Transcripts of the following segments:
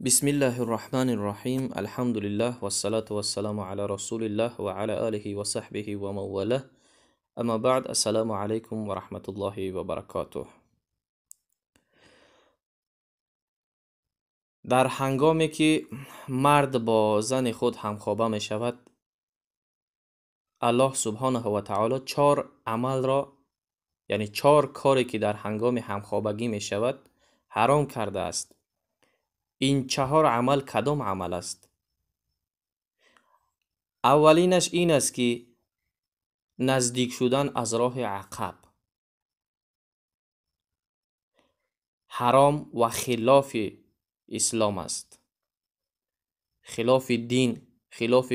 بسم الله الرحمن الرحيم الحمد لله والصلاة والسلام على رسول الله وعلى آله وصحبه ومن والاه اما بعد السلام عليكم ورحمة الله وبركاته. در هنگامی که مرد با زن خود همخوابه می شود، الله سبحانه و تعالی 4 عمل را، یعنی 4 کاری که در هنگام همخوابگی می شود حرام کرده است. این 4 عمل کدام عمل است؟ اولینش این است که نزدیک شدن از راه عقب حرام و خلاف اسلام است، خلاف دین، خلاف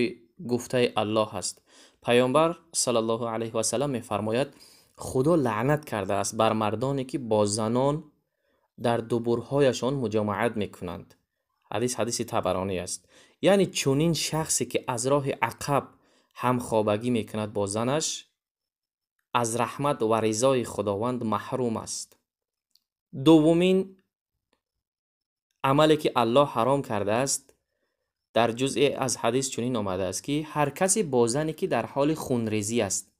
گفته الله است. پیامبر صلی الله علیه و سلم می‌فرماید خدا لعنت کرده است بر مردانی که با زنان در دبرهایشان مجامعت میکنند. حدیث طبرانی است. یعنی چونین شخصی که از راه عقب همخوابگی میکند با زنش، از رحمت و رضای خداوند محروم است. دومین عملی که الله حرام کرده است، در جزء از حدیث چنین آمده است که هر کسی با زنی که در حال خونریزی است،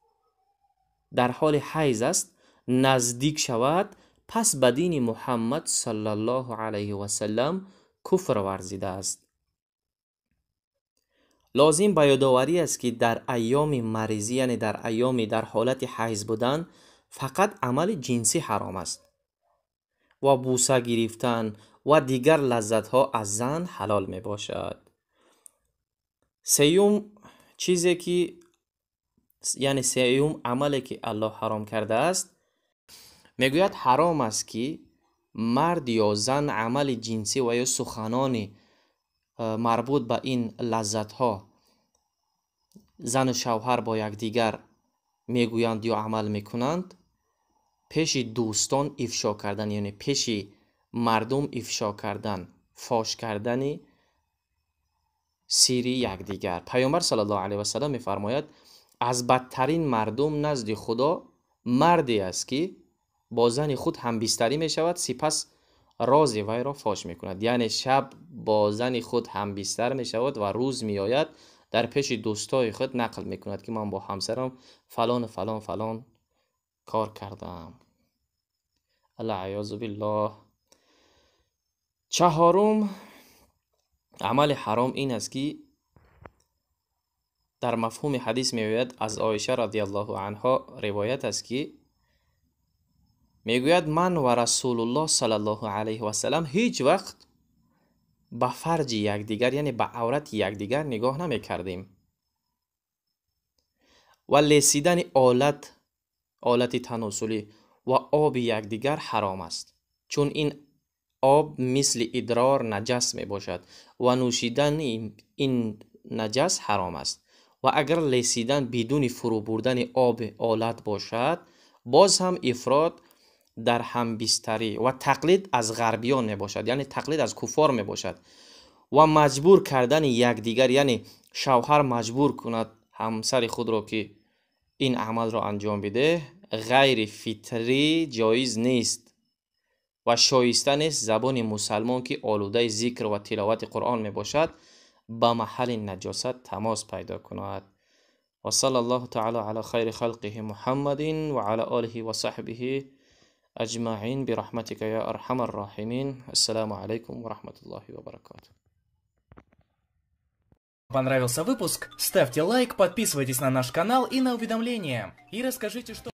در حال حیض است، نزدیک شود، پس به دین محمد صلی الله علیه و سلم کفر ورزیده است. لازم به یادآوری است که در ایام مریضی، یعنی در ایام در حالت حیض بودن، فقط عمل جنسی حرام است و بوسه گرفتن و دیگر لذت ها از زن حلال می باشد. سیوم چیزی که یعنی سیوم عملی که الله حرام کرده است، میگوید حرام است که مرد یا زن عمل جنسی و یا سخنان مربوط به این لذت ها زن و شوهر با یکدیگر میگویند یا عمل میکنند، پیش دوستان افشا کردن، یعنی پیش مردم افشا کردن، فاش کردن سیری یکدیگر. پیامبر صلی الله علیه و سلم میفرماید از بدترین مردم نزد خدا مردی است که با زن خود همبستری می شود، سپس راز وی را فاش می کند. یعنی شب با زن خود همبستر می شود و روز می آید در پیش دوستای خود نقل می کند که من با همسرم فلان فلان فلان کار کردم. العیاذ بالله. چهارم عمل حرام این است که در مفهوم حدیث میگوید، از عایشه رضی الله عنها روایت است که میگوید من و رسول الله صلی الله علیه و سلم هیچ وقت به فرج یکدیگر، یعنی به عورت یکدیگر نگاه نمی کردیم و لیسیدن آلت تناسلی و آب یکدیگر حرام است، چون این آب مثل ادرار نجس می باشد و نوشیدن این نجس حرام است. و اگر لیسیدن بدون فرو بردن آب آلت باشد، باز هم افراط در همبستری و تقلید از غربیان می باشد، یعنی تقلید از کفار می باشد. و مجبور کردن یکدیگر، یعنی شوهر مجبور کند همسر خود را که این عمل را انجام بده، غیر فطری جایز نیست و شایسته نیست زبان مسلمان که آلوده ذکر و تلاوت قرآن می باشد با محل نجاست تماس پیدا کند. و صلی الله تعالی علی خیر خلقه محمد و علی آله و صحبه أجمعين برحمتك يا أرحم الراحمين. السلام عليكم ورحمة الله وبركاته. Понравился выпуск? Ставьте лайк, подписывайтесь на наш канал и на уведомления. И расскажите, что...